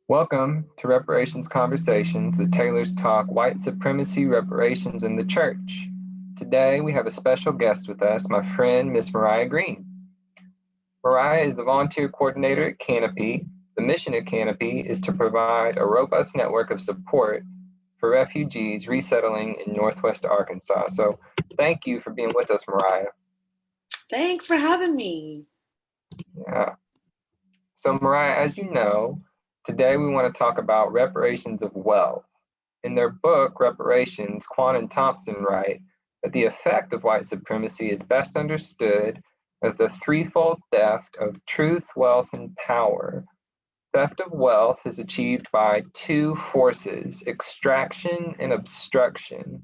Welcome to Reparations Conversations, the Taylors Talk White Supremacy, Reparations, in the Church. Today we have a special guest with us, my friend, Miss Mariah Green. Mariah is the volunteer coordinator at Canopy. The mission of Canopy is to provide a robust network of support for refugees resettling in Northwest Arkansas. So thank you for being with us, Mariah. Thanks for having me. Yeah. So Mariah, as you know, today we want to talk about reparations of wealth. In their book, Reparations, Quan and Thompson write that the effect of white supremacy is best understood as the threefold theft of truth, wealth, and power. Theft of wealth is achieved by two forces, extraction and obstruction.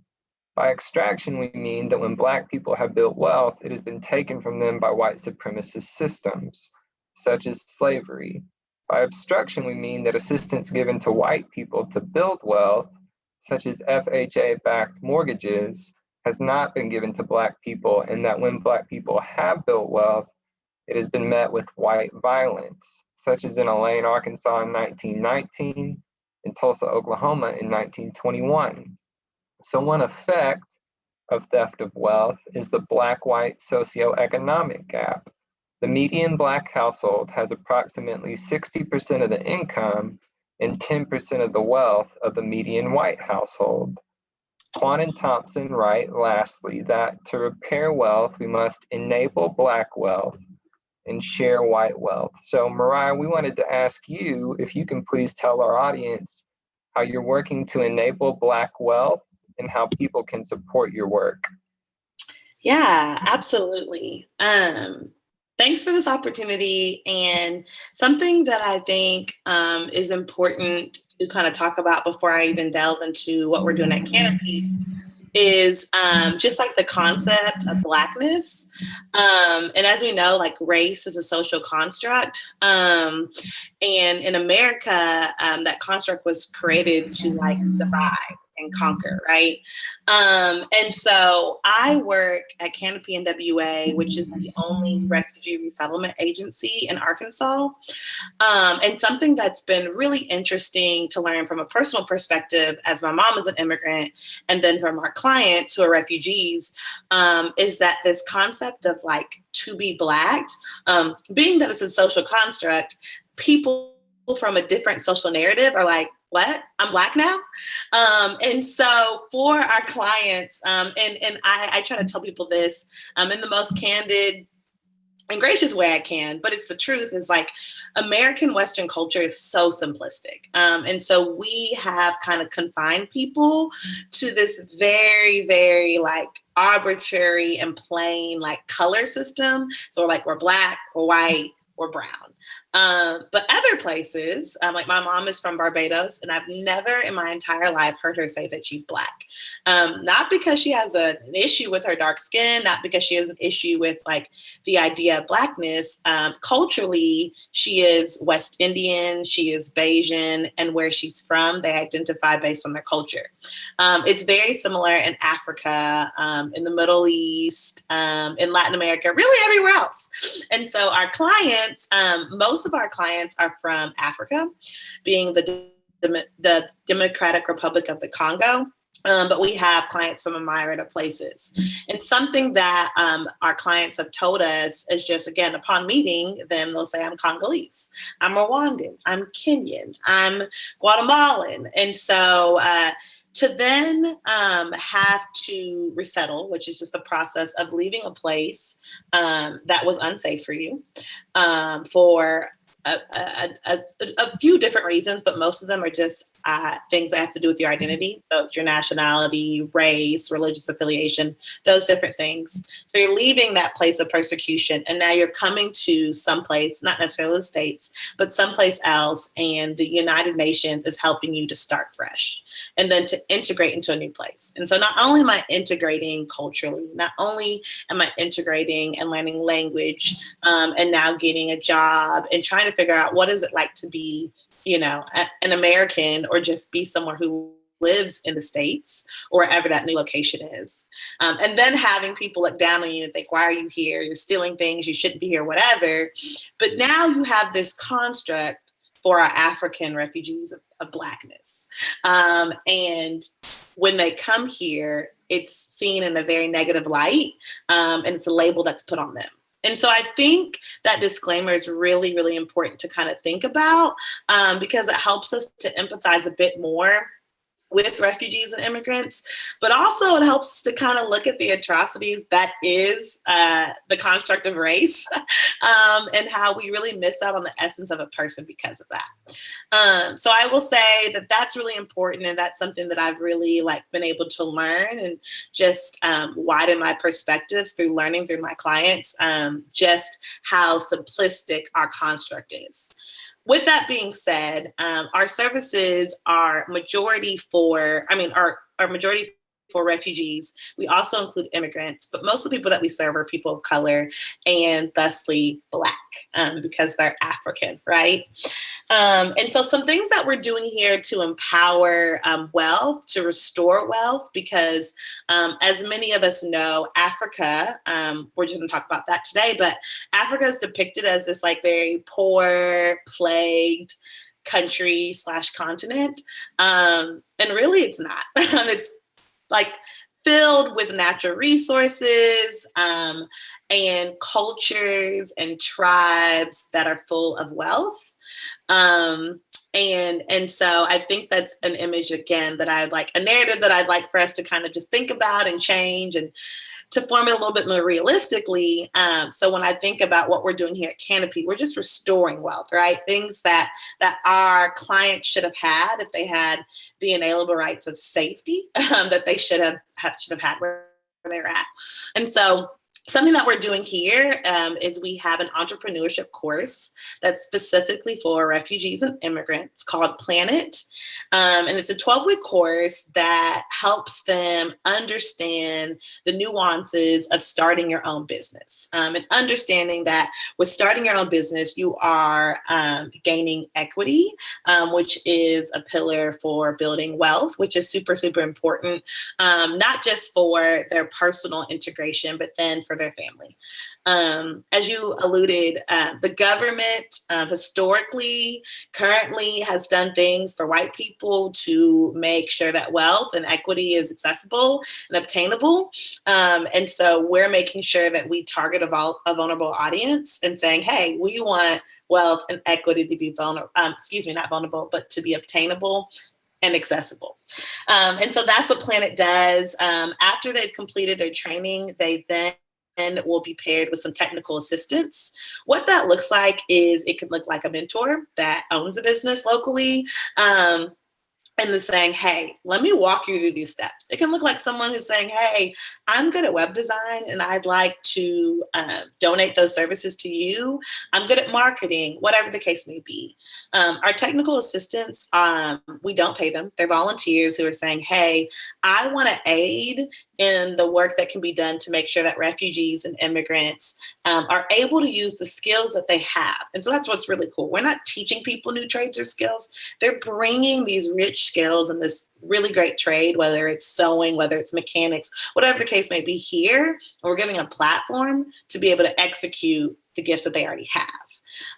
By extraction, we mean that when Black people have built wealth, it has been taken from them by white supremacist systems, such as slavery. By obstruction, we mean that assistance given to white people to build wealth, such as FHA-backed mortgages, has not been given to Black people, and that when Black people have built wealth, it has been met with white violence, such as in Elaine, Arkansas in 1919, and Tulsa, Oklahoma in 1921. So one effect of theft of wealth is the Black-white socioeconomic gap. The median Black household has approximately 60% of the income and 10% of the wealth of the median white household. Quan and Thompson write, lastly, that to repair wealth, we must enable Black wealth and share white wealth. So Mariah, we wanted to ask you if you can please tell our audience how you're working to enable Black wealth and how people can support your work. Yeah, absolutely. Thanks for this opportunity. And something that I think is important to kind of talk about before I even delve into what we're doing at Canopy is just like the concept of Blackness. And as we know, like race is a social construct. And in America, that construct was created to like divide and conquer, right? And so I work at Canopy NWA, which is the only refugee resettlement agency in Arkansas. And something that's been really interesting to learn from a personal perspective, as my mom is an immigrant, and then from our clients who are refugees, is that this concept of like to be Black, being that it's a social construct, people from a different social narrative are like, what? I'm Black now? And so for our clients, and I try to tell people this in the most candid and gracious way I can, but it's the truth, is like American Western culture is so simplistic. And so we have kind of confined people to this very, very like arbitrary and plain like color system. So we're Black, we're white, we're brown. But other places, like my mom is from Barbados, and I've never in my entire life heard her say that she's Black. Not because she has an issue with her dark skin, not because she has an issue with like the idea of Blackness. Culturally, she is West Indian, she is Bayesian, and where she's from, they identify based on their culture. It's very similar in Africa, in the Middle East, in Latin America, really everywhere else. And so our clients, most of our clients are from Africa, being the Democratic Republic of the Congo. But we have clients from a myriad of places. And something that our clients have told us is just, again, upon meeting them, they'll say, I'm Congolese, I'm Rwandan, I'm Kenyan, I'm Guatemalan. And so to then have to resettle, which is just the process of leaving a place that was unsafe for you for a few different reasons, but most of them are just things that have to do with your identity. So your nationality, race, religious affiliation, those different things. So you're leaving that place of persecution and now you're coming to someplace, not necessarily the States, but someplace else. And the United Nations is helping you to start fresh and then to integrate into a new place. And so not only am I integrating culturally, not only am I integrating and learning language and now getting a job and trying to figure out what is it like to be, you know, an American or just be someone who lives in the States or wherever that new location is. And then having people look down on you and think, why are you here? You're stealing things. You shouldn't be here, whatever. But now you have this construct for our African refugees of Blackness. And when they come here, it's seen in a very negative light, and it's a label that's put on them. And so I think that disclaimer is really, really important to kind of think about, because it helps us to empathize a bit more with refugees and immigrants, but also it helps to kind of look at the atrocities that is the construct of race, and how we really miss out on the essence of a person because of that. So I will say that that's really important, and that's something that I've really been able to learn and just widen my perspectives through learning through my clients, just how simplistic our construct is. With that being said, our services are majority for refugees. We also include immigrants, but most of the people that we serve are people of color and thusly Black, because they're African, right? And so some things that we're doing here to empower wealth, to restore wealth, because as many of us know, Africa, we're just gonna talk about that today, but Africa is depicted as this very poor, plagued country / continent. And really it's not. It's filled with natural resources, and cultures and tribes that are full of wealth. And so I think that's an image, again, that a narrative that I'd like for us to kind of just think about and change, and to form it a little bit more realistically. So when I think about what we're doing here at Canopy, we're just restoring wealth, right? Things that our clients should have had if they had the inalienable rights of safety, that they should have had where they're at. And so something that we're doing here is we have an entrepreneurship course that's specifically for refugees and immigrants called Planet. And it's a 12-week course that helps them understand the nuances of starting your own business, and understanding that with starting your own business, you are gaining equity, which is a pillar for building wealth, which is super, super important, not just for their personal integration, but then for their family. As you alluded, the government historically, currently has done things for white people to make sure that wealth and equity is accessible and obtainable. And so we're making sure that we target a vulnerable audience and saying, hey, we want wealth and equity to be not vulnerable, but to be obtainable and accessible. And so that's what Planet does. After they've completed their training, they then will be paired with some technical assistance. What that looks like is it could look like a mentor that owns a business locally, and is saying, hey, let me walk you through these steps. It can look like someone who's saying, hey, I'm good at web design and I'd like to donate those services to you. I'm good at marketing, whatever the case may be. Our technical assistants, we don't pay them. They're volunteers who are saying, hey, I want to aid in the work that can be done to make sure that refugees and immigrants are able to use the skills that they have. And so that's what's really cool. We're not teaching people new trades or skills. They're bringing these rich skills and this really great trade, whether it's sewing, whether it's mechanics, whatever the case may be here. And we're giving a platform to be able to execute the gifts that they already have.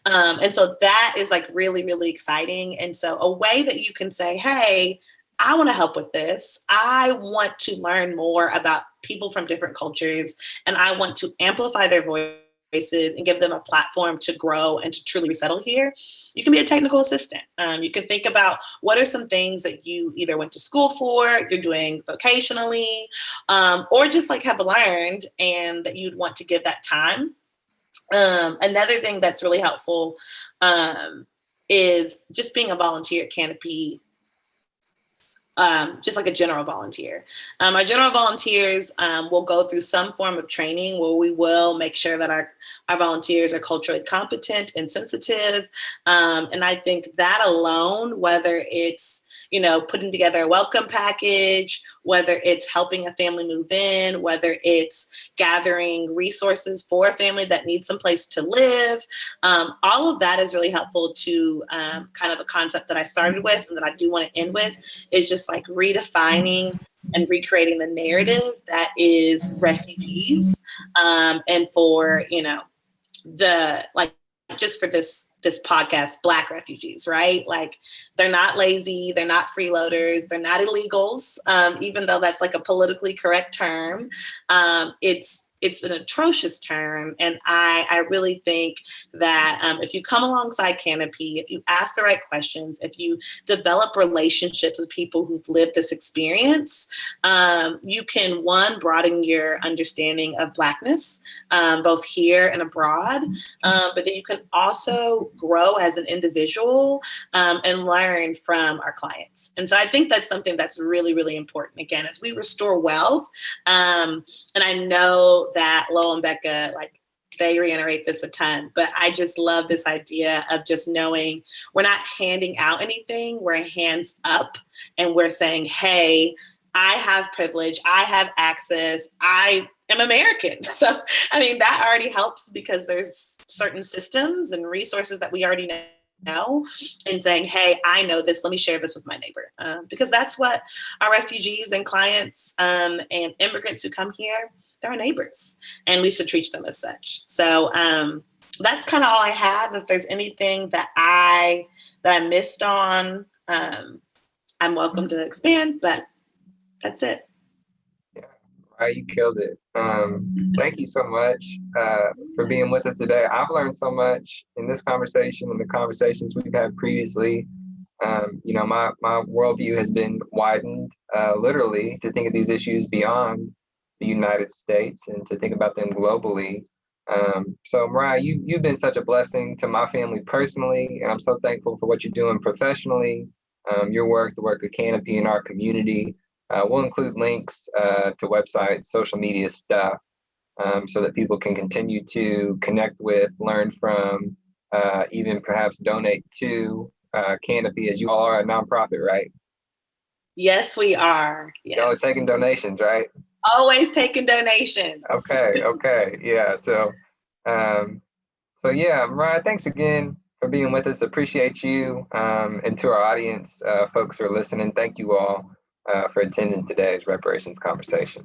And so that is really, really exciting. And so a way that you can say, hey, I want to help with this. I want to learn more about people from different cultures, and I want to amplify their voices and give them a platform to grow and to truly resettle here. You can be a technical assistant. You can think about what are some things that you either went to school for, you're doing vocationally, or just have learned and that you'd want to give that time. Another thing that's really helpful is just being a volunteer at Canopy. Just like a general volunteer. Our general volunteers will go through some form of training where we will make sure that our volunteers are culturally competent and sensitive. And I think that alone, whether it's putting together a welcome package, whether it's helping a family move in, whether it's gathering resources for a family that needs some place to live, all of that is really helpful to kind of a concept that I started with and that I do want to end with, is just redefining and recreating the narrative that is refugees, and for the just for this podcast, Black refugees, right? Like, they're not lazy, they're not freeloaders, they're not illegals, even though that's like a politically correct term. It's an atrocious term, and I really think that if you come alongside Canopy, if you ask the right questions, if you develop relationships with people who've lived this experience, you can, one, broaden your understanding of Blackness, both here and abroad, but then you can also grow as an individual and learn from our clients. And so I think that's something that's really, really important. Again, as we restore wealth, and I know that Lowell and Becca, like, they reiterate this a ton, but I just love this idea of just knowing we're not handing out anything, we're hands up, and we're saying, hey, I have privilege, I have access, I am American. So, I mean, that already helps because there's certain systems and resources that we already know, and saying, hey, I know this, let me share this with my neighbor. Because that's what our refugees and clients and immigrants who come here, they're our neighbors, and we should treat them as such. So that's kind of all I have. If there's anything that I missed on, I'm welcome to expand, but that's it. Yeah, right, you killed it. Thank you so much for being with us today. I've learned so much in this conversation and the conversations we've had previously. My worldview has been widened, literally, to think of these issues beyond the United States and to think about them globally. So Mariah, you've been such a blessing to my family personally, and I'm so thankful for what you're doing professionally, your work, the work of Canopy in our community. We'll include links to websites, social media stuff, so that people can continue to connect with, learn from, even perhaps donate to Canopy, as you all are a nonprofit, right? Yes, we are. Yes. Y'all are taking donations, right? Always taking donations. Okay. Yeah. So yeah, Mariah, thanks again for being with us. Appreciate you. And to our audience, folks who are listening, thank you all for attending today's reparations conversation.